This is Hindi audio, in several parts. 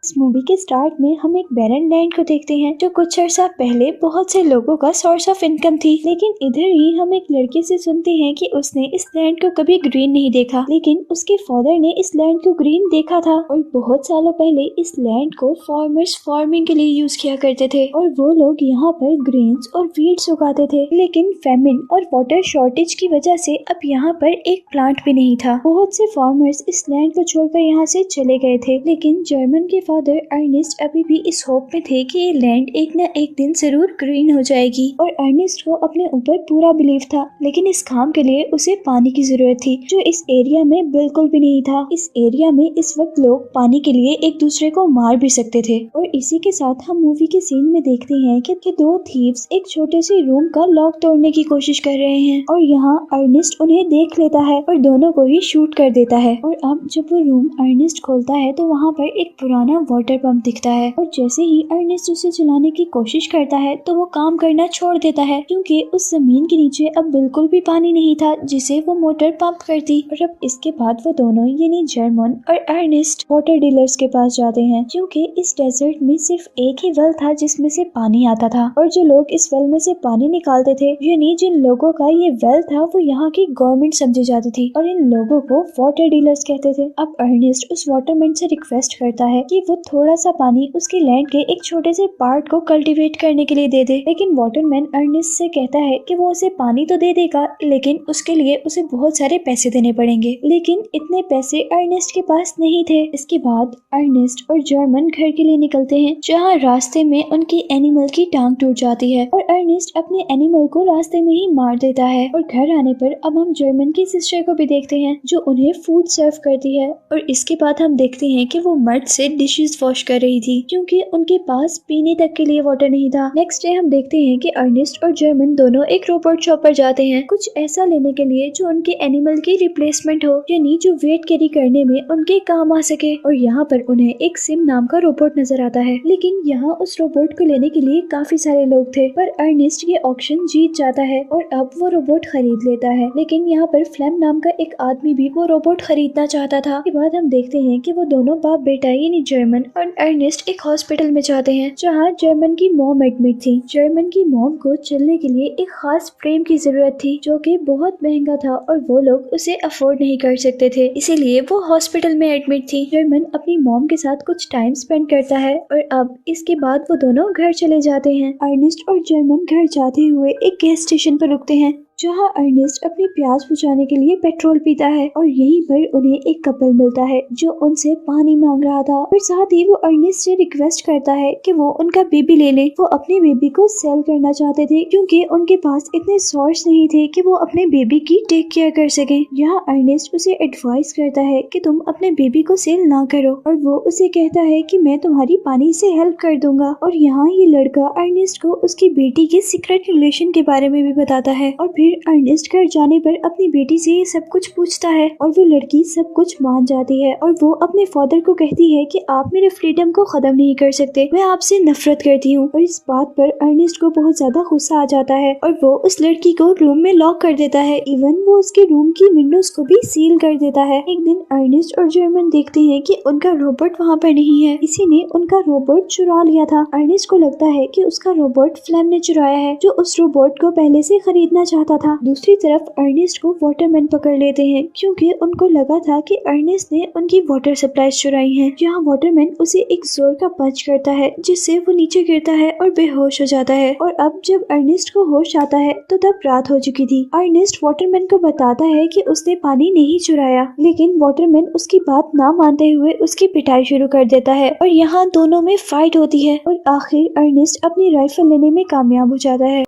इस मूवी के स्टार्ट में हम एक बैरन लैंड को देखते हैं जो कुछ अर्सा पहले बहुत से लोगों का सोर्स ऑफ इनकम थी। लेकिन इधर ही हम एक लड़के से सुनते हैं कि उसने इस लैंड को कभी ग्रीन नहीं देखा, लेकिन उसके फादर ने इस लैंड को ग्रीन देखा था और बहुत सालों पहले इस लैंड को फार्मर्स फार्मिंग के लिए यूज किया करते थे और वो लोग यहाँ पर ग्रेन्स और वीड्स उगाते थे। लेकिन फेमिन और वाटर शॉर्टेज की वजह से अब यहाँ पर एक प्लांट भी नहीं था। बहुत से फार्मर्स इस लैंड को छोड़कर यहाँ से चले गए थे, लेकिन जर्मन के फादर अर्नेस्ट अभी भी इस होप में थे कि ये लैंड एक न एक दिन जरूर ग्रीन हो जाएगी और अर्नेस्ट को अपने ऊपर पूरा बिलीव था। लेकिन इस काम के लिए उसे पानी की जरूरत थी जो इस एरिया में बिल्कुल भी नहीं था। इस एरिया में इस वक्त लोग पानी के लिए एक दूसरे को मार भी सकते थे। और इसी के साथ हम मूवी के सीन में देखते हैं कि दो थीव्स एक छोटे से रूम का लॉक तोड़ने की कोशिश कर रहे हैं और यहाँ अर्नेस्ट उन्हें देख लेता है और दोनों को ही शूट कर देता है। और अब जब वो रूम अर्नेस्ट खोलता है तो वहाँ पर एक पुराना वाटर पंप दिखता है और जैसे ही अर्नेस्ट उसे चलाने की कोशिश करता है तो वो काम करना छोड़ देता है क्योंकि उस जमीन के नीचे अब बिल्कुल भी पानी नहीं था जिसे वो मोटर पंप करती। और अब इसके बाद वो दोनों यानी जर्मन और अर्नेस्ट वाटर डीलर्स के पास जाते हैं क्योंकि इस डेजर्ट में सिर्फ एक ही वेल था जिसमें से पानी आता था और जो लोग इस वेल में से पानी निकालते थे यानी जिन लोगों का ये वेल था वो यहाँ की गवर्नमेंट समझी जाती थी और इन लोगों को वाटर डीलर्स कहते थे। अब अर्नेस्ट उस वाटरमैन से रिक्वेस्ट करता है कि वो थोड़ा सा पानी उसके लैंड के एक छोटे से पार्ट को कल्टीवेट करने के लिए दे दे, लेकिन वाटरमैन अर्नेस्ट से कहता है कि वो उसे पानी तो दे देगा लेकिन उसके लिए उसे बहुत सारे पैसे देने पड़ेंगे। लेकिन इतने पैसे अर्नेस्ट के पास नहीं थे। इसके बाद अर्नेस्ट और जर्मन घर के लिए निकलते हैं जहाँ रास्ते में उनकी एनिमल की टांग टूट जाती है और अर्नेस्ट अपने एनिमल को रास्ते में ही मार देता है। और घर आने पर अब हम जर्मन की सिस्टर को भी देखते हैं जो उन्हें फूड सर्व करती है और इसके बाद हम देखते हैं कि वो मर्द से डिशेस वॉश कर रही थी क्योंकि उनके पास पीने तक के लिए वाटर नहीं था। नेक्स्ट डे हम देखते हैं कि अर्नेस्ट और जर्मन दोनों एक रोबोट शॉप पर जाते हैं कुछ ऐसा लेने के लिए जो उनके एनिमल की रिप्लेसमेंट हो यानी जो वेट कैरी करने में उनके काम आ सके। और यहाँ पर उन्हें एक सिम नाम का रोबोट नजर आता है, लेकिन यहाँ उस रोबोट को लेने के लिए काफी सारे लोग थे पर अर्नेस्ट ये ऑक्शन जीत जाता है और अब वो रोबोट खरीद लेता है। लेकिन यहाँ पर फ्लैम नाम का एक आदमी भी वो रोबोट खरीदना चाहता था। इसके बाद हम देखते हैं कि वो दोनों बाप बेटा यानी जर्मन और अर्नेस्ट एक हॉस्पिटल में जाते हैं जहाँ जर्मन की मॉम एडमिट थी। जर्मन की मॉम को चलने के लिए एक खास फ्रेम की जरूरत थी जो कि बहुत महंगा था और वो लोग उसे अफोर्ड नहीं कर सकते थे, इसीलिए वो हॉस्पिटल में एडमिट थी। जर्मन अपनी मॉम के साथ कुछ टाइम स्पेंड करता है और अब इसके बाद वो दोनों घर चले जाते हैं। अर्नेस्ट और जर्मन घर जाते हुए एक गैस स्टेशन पर रुकते हैं जहाँ अर्नेस्ट अपनी प्यास बुझाने के लिए पेट्रोल पीता है और यहीं पर उन्हें एक कपल मिलता है जो उनसे पानी मांग रहा था और साथ ही वो अर्नेस्ट से रिक्वेस्ट करता है कि वो उनका बेबी ले ले। वो अपने बेबी को सेल करना चाहते थे क्योंकि उनके पास इतने सोर्स नहीं थे कि वो अपने बेबी की टेक केयर कर सके। यहाँ अर्नेस्ट उसे एडवाइस करता है कि तुम अपने बेबी को सेल ना करो और वो उसे कहता है कि मैं तुम्हारी पानी से हेल्प कर दूंगा। और यहाँ ये लड़का अर्नेस्ट को उसकी बेटी के सीक्रेट रिलेशन के बारे में भी बताता है और फिर अर्नेस्ट घर जाने पर अपनी बेटी से ये सब कुछ पूछता है और वो लड़की सब कुछ मान जाती है और वो अपने फादर को कहती है कि आप मेरे फ्रीडम को खत्म नहीं कर सकते, मैं आपसे नफरत करती हूँ। और इस बात पर अर्नेस्ट को बहुत ज्यादा गुस्सा आ जाता है और वो उस लड़की को रूम में लॉक कर देता है। इवन वो उसके रूम की विंडोज को भी सील कर देता है। एक दिन अर्नेस्ट और जर्मन देखते हैं कि उनका रोबोट वहाँ पर नहीं है, किसी ने उनका रोबोट चुरा लिया था। अर्नेस्ट को लगता है कि उसका रोबोट फ्लैम ने चुराया है जो उस रोबोट को पहले से खरीदना चाहता था। दूसरी तरफ अर्नेस्ट को वाटरमैन पकड़ लेते हैं क्योंकि उनको लगा था कि अर्नेस्ट ने उनकी वाटर सप्लाईज चुराई हैं। यहाँ वाटरमैन उसे एक जोर का पंच करता है जिससे वो नीचे गिरता है और बेहोश हो जाता है। और अब जब अर्नेस्ट को होश आता है तो तब रात हो चुकी थी। अर्नेस्ट वाटरमैन को बताता है कि उसने पानी नहीं चुराया, लेकिन वाटरमैन उसकी बात ना मानते हुए उसकी पिटाई शुरू कर देता है और यहाँ दोनों में फाइट होती है और आखिर अर्नेस्ट अपनी राइफल लेने में कामयाब हो जाता है।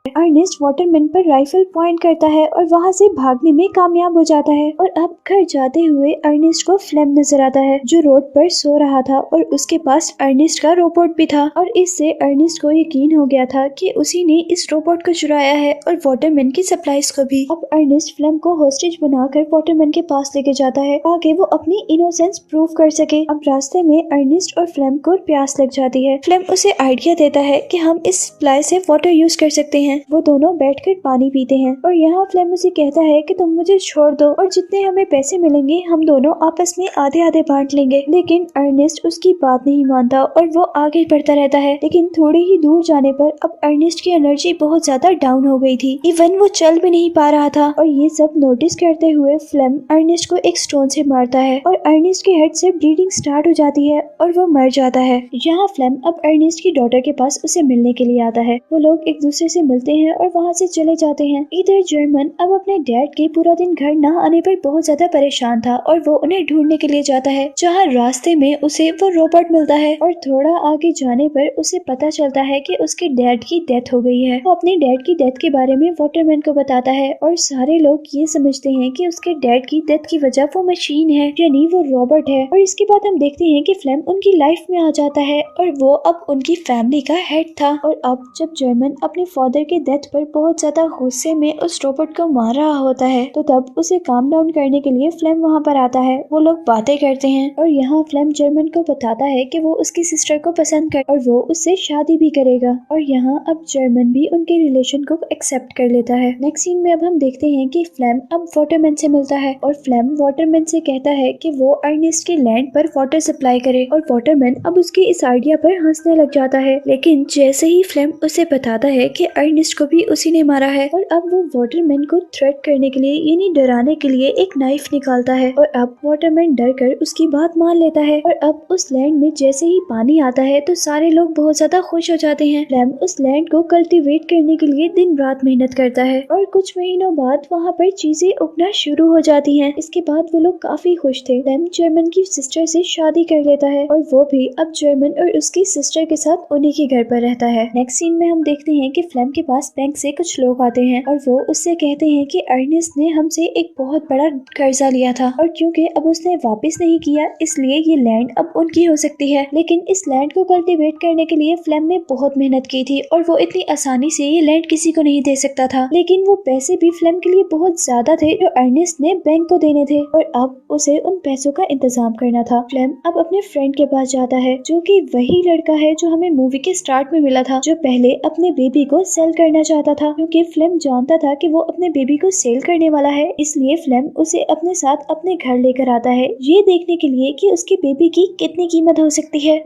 अर्नेस्ट वाटरमैन पर राइफल पॉइंट करता है और वहाँ से भागने में कामयाब हो जाता है। और अब घर जाते हुए अर्नेस्ट को फ्लैम नजर आता है जो रोड पर सो रहा था और उसके पास अर्नेस्ट का रोबोट भी था और इससे अर्नेस्ट को यकीन हो गया था कि उसी ने इस रोबोट को चुराया है और वाटरमैन की सप्लाईज को भी। अब अर्नेस्ट फ्लैम को होस्टेज बनाकर वाटरमैन के पास लेके जाता है ताकि वो अपनी इनोसेंस प्रूव कर सके। अब रास्ते में अर्नेस्ट और फ्लैम को प्यास लग जाती है। फ्लैम उसे आइडिया देता है कि हम इस सप्लाई से वाटर यूज कर सकते हैं हैं। वो दोनों बैठकर पानी पीते हैं और यहाँ फ्लेम उसे कहता है कि तुम मुझे छोड़ दो और जितने हमें पैसे मिलेंगे हम दोनों आपस में आधे आधे बांट लेंगे। लेकिन अर्नेस्ट उसकी बात नहीं मानता और वो आगे बढ़ता रहता है। लेकिन थोड़ी ही दूर जाने पर अब अर्नेस्ट की एनर्जी बहुत ज्यादा डाउन हो गई थी। इवन वो चल भी नहीं पा रहा था और ये सब नोटिस करते हुए फ्लेम अर्नेस्ट को एक स्टोन से मारता है और अर्नेस्ट के हेड से ब्लीडिंग स्टार्ट हो जाती है और वो मर जाता है। यहाँ फ्लेम अब अर्नेस्ट की डॉटर के पास उसे मिलने के लिए आता है। वो लोग एक दूसरे से मिलते हैं और वहाँ से चले जाते हैं। इधर जर्मन अब अपने डैड के पूरा दिन घर न आने पर बहुत ज्यादा परेशान था और वो उन्हें ढूंढने के लिए जाता है। जहाँ रास्ते में उसे वो रोबोट मिलता है और थोड़ा आगे जाने पर उसे पता चलता है कि उसके डैड की डेथ हो गई है। वो अपने डैड की डेथ के बारे में वाटरमैन को बताता है और सारे लोग ये समझते हैं कि उसके डैड की डेथ की वजह वो मशीन है, यानी वो रोबोट है। और इसके बाद हम देखते हैं कि फ्लेम उनकी लाइफ में आ जाता है और वो अब उनकी फैमिली का हेड था। और अब जब जर्मन अपने फादर के डेथ पर बहुत ज्यादा गुस्से में उस रोबोट को मार रहा होता है तो तब उसे काम डाउन करने के लिए फ्लेम वहाँ पर आता है। वो लोग बातें करते हैं और यहाँ फ्लेम जर्मन को बताता है कि वो उसकी सिस्टर को पसंद कर और वो उससे शादी भी करेगा। और यहाँ अब जर्मन भी उनके रिलेशन को एक्सेप्ट कर लेता है। नेक्स्ट सीन में अब हम देखते हैं कि फ्लेम अब वाटरमैन से मिलता है और फ्लेम वाटरमैन से कहता है कि वो अर्नेस्ट के लैंड पर वाटर सप्लाई करे और वाटरमैन अब उसके इस आइडिया पर हंसने लग जाता है। लेकिन जैसे ही फ्लेम उसे बताता है कि अर्नेस्ट को भी उसी ने मारा है और अब वो वाटरमैन को थ्रेट करने के लिए यानी डराने के लिए एक नाइफ निकालता है और अब वाटरमैन डर कर उसकी बात मान लेता है। और अब उस लैंड में जैसे ही पानी आता है तो सारे लोग बहुत ज्यादा खुश हो जाते हैं। फ्लेम उस लैंड को कल्टीवेट करने के लिए दिन रात मेहनत करता है और कुछ महीनों बाद वहाँ पर चीजें उगना शुरू हो जाती हैं। इसके बाद वो लोग काफी खुश थे। फ्लेम जर्मन की सिस्टर से शादी कर लेता है और वो भी अब जर्मन और उसकी सिस्टर के साथ उन्हीं के घर पर रहता है। नेक्स्ट सीन में हम देखते हैं कि फ्लेम के पास बैंक से कुछ लोग आते हैं और वो उससे कहते हैं कि अर्नेस्ट ने हमसे एक बहुत बड़ा कर्जा लिया था और क्योंकि अब उसने वापस नहीं किया इसलिए ये लैंड अब उनकी हो सकती है। लेकिन इस लैंड को कल्टीवेट करने के लिए फ्लेम ने बहुत मेहनत की थी और वो इतनी आसानी से ये लैंड किसी को नहीं दे सकता था। लेकिन वो पैसे भी फ्लेम के लिए बहुत ज्यादा थे जो अर्नेस्ट ने बैंक को देने थे और अब उसे उन पैसों का इंतजाम करना था। फ्लेम अब अपने फ्रेंड के पास जाता है जो कि वही लड़का है जो हमें मूवी के स्टार्ट में मिला था, जो पहले अपने बेबी को सेल करना चाहता था। क्योंकि फ्लेम जानता था कि वो अपने बेबी को सेल करने वाला है इसलिए फ्लेम उसे अपने साथ अपने घर लेकर आता है ये देखने के लिए कि उसके बेबी की कितनी कीमत हो सकती है।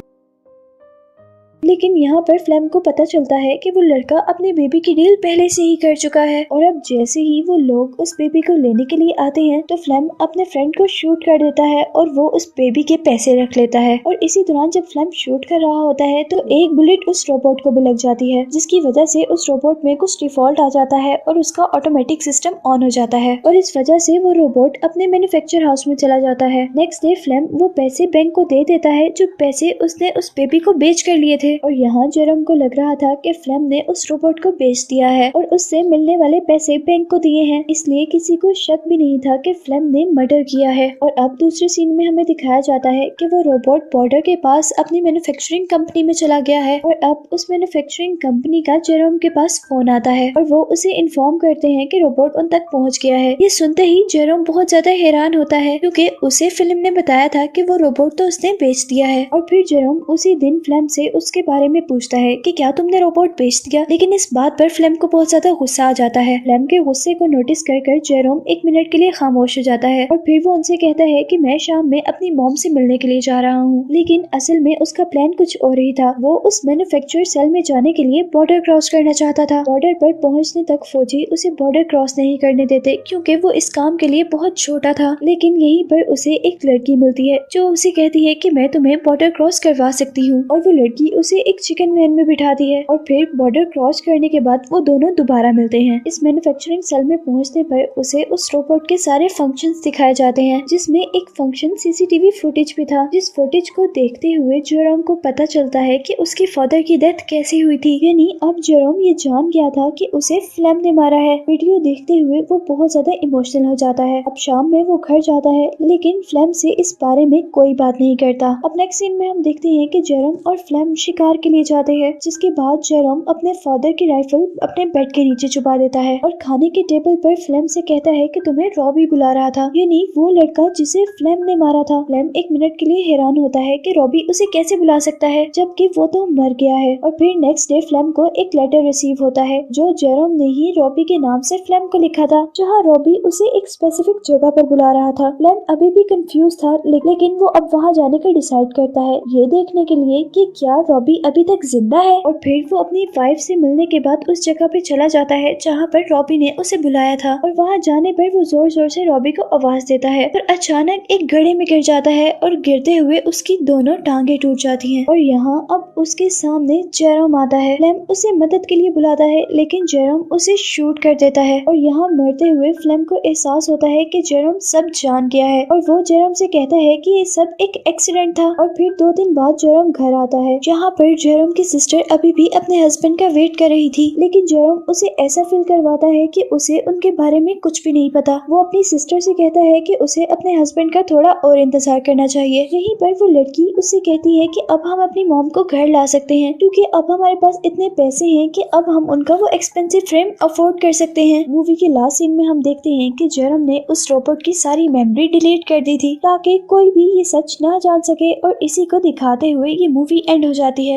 लेकिन यहाँ पर फ्लेम को पता चलता है कि वो लड़का अपने बेबी की डील पहले से ही कर चुका है और अब जैसे ही वो लोग उस बेबी को लेने के लिए आते हैं तो फ्लेम अपने फ्रेंड को शूट कर देता है और वो उस बेबी के पैसे रख लेता है। और इसी दौरान जब फ्लेम शूट कर रहा होता है तो एक बुलेट उस रोबोट को भी लग जाती है जिसकी वजह से उस रोबोट में कुछ डिफॉल्ट आ जाता है और उसका ऑटोमेटिक सिस्टम ऑन हो जाता है और इस वजह से वो रोबोट अपने मैन्युफैक्चर हाउस में चला जाता है। नेक्स्ट डे फ्लेम वो पैसे बैंक को दे देता है जो पैसे उसने उस बेबी को बेच कर लिए थे और यहाँ जेरोम को लग रहा था कि फ्लेम ने उस रोबोट को बेच दिया है और उससे मिलने वाले पैसे बैंक को दिए हैं, इसलिए किसी को शक भी नहीं था कि फ्लेम ने मर्डर किया है। और अब दूसरे सीन में हमें दिखाया जाता है कि वो रोबोट बॉर्डर के पास अपनी मैन्युफैक्चरिंग कंपनी में चला गया है और अब उस मैन्युफैक्चरिंग कंपनी का जेरोम के पास फोन आता है और वो उसे इन्फॉर्म करते हैं कि रोबोट उन तक पहुंच गया है। ये सुनते ही जेरोम बहुत ज्यादा हैरान होता है क्योंकि उसे फिल्म ने बताया था कि वो रोबोट तो उसने बेच दिया है। और फिर जेरोम उसी दिन फ्लेम से उसके बारे में पूछता है कि क्या तुमने रोबोट बेच दिया। लेकिन इस बात पर फ्लेम को बहुत ज्यादा गुस्सा आ जाता है। फ्लेम के गुस्से को नोटिस कर जेरोम एक मिनट के लिए खामोश हो जाता है और फिर वो उनसे कहता है कि मैं शाम में अपनी मॉम से मिलने के लिए जा रहा हूँ। लेकिन असल में उसका प्लान कुछ और ही था। वो उस मैन्युफैक्चर सेल में जाने के लिए बॉर्डर क्रॉस करना चाहता था। बॉर्डर पर पहुँचने तक फौजी उसे बॉर्डर क्रॉस नहीं करने देते क्योंकि वो इस काम के लिए बहुत छोटा था। लेकिन यहीं पर उसे एक लड़की मिलती है जो उसे कहती है कि मैं तुम्हें बॉर्डर क्रॉस करवा सकती हूँ और वो लड़की उसे एक चिकन वैन में बिठाती है और फिर बॉर्डर क्रॉस करने के बाद वो दोनों दोबारा मिलते हैं। इस मैन्युफैक्चरिंग सेल में पहुंचने पर उसे उस रोबोट के सारे फंक्शंस दिखाए जाते हैं जिसमें एक फंक्शन सीसीटीवी फुटेज भी था। जिस फुटेज को देखते हुए जेरोम को पता चलता है कि उसके फादर की डेथ कैसे हुई थी, यानी अब जेरोम ये जान गया था कि उसे फ्लेम ने मारा है। वीडियो देखते हुए वो बहुत ज्यादा इमोशनल हो जाता है। अब शाम में वो घर जाता है लेकिन फ्लेम से इस बारे में कोई बात नहीं करता। अब नेक्स्ट सीन में हम देखते हैं कि जेरोम और फ्लेम शिकार शिकार के लिए जाते हैं, जिसके बाद जेरोम अपने फादर की राइफल अपने बेड के नीचे छुपा देता है और खाने के टेबल पर फ्लेम से कहता है कि तुम्हें रॉबी बुला रहा था, यानी वो लड़का जिसे फ्लेम ने मारा था। फ्लेम एक मिनट के लिए हैरान होता है कि रॉबी उसे कैसे बुला सकता है जबकि वो तो मर गया है। और फिर नेक्स्ट डे फ्लेम को एक लेटर रिसीव होता है जो जेरोम ने ही रॉबी के नाम से फ्लेम को लिखा था, जहाँ रॉबी उसे एक स्पेसिफिक जगह पर बुला रहा था। फ्लेम अभी भी कंफ्यूज था, लेकिन वो अब वहाँ जाने का डिसाइड करता है, ये देखने के लिए कि क्या रॉबी अभी तक जिंदा है। और फिर वो अपनी वाइफ से मिलने के बाद उस जगह पे चला जाता है जहाँ पर रॉबी ने उसे बुलाया था। और वहाँ जाने पर वो जोर जोर से रॉबी को आवाज देता है, पर अचानक एक गड्ढे में गिर जाता है और गिरते हुए उसकी दोनों टांगे टूट जाती हैं। और यहाँ अब उसके सामने जेरोम आता है। फ्लेम उसे मदद के लिए बुलाता है, लेकिन जेरोम उसे शूट कर देता है। और यहाँ मरते हुए फ्लेम को एहसास होता है कि जेरोम सब जान गया है और वो जेरोम से कहता है कि ये सब एक एक्सीडेंट था। और फिर 2 दिन बाद जेरोम घर आता है, जहाँ पर जेरोम की सिस्टर अभी भी अपने हस्बैंड का वेट कर रही थी, लेकिन जेरोम उसे ऐसा फील करवाता है कि उसे उनके बारे में कुछ भी नहीं पता। वो अपनी सिस्टर से कहता है कि उसे अपने हस्बैंड का थोड़ा और इंतजार करना चाहिए। यहीं पर वो लड़की उससे कहती है कि अब हम अपनी मॉम को घर ला सकते हैं, क्योंकि अब हमारे पास इतने पैसे हैं कि अब हम उनका वो एक्सपेंसिव फ्रेम अफोर्ड कर सकते हैं। मूवी के लास्ट सीन में हम देखते हैं कि जेरोम ने उस रोबोट की सारी मेमोरी डिलीट कर दी थी ताकि कोई भी ये सच ना जान सके, और इसी को दिखाते हुए ये मूवी एंड हो जाती है।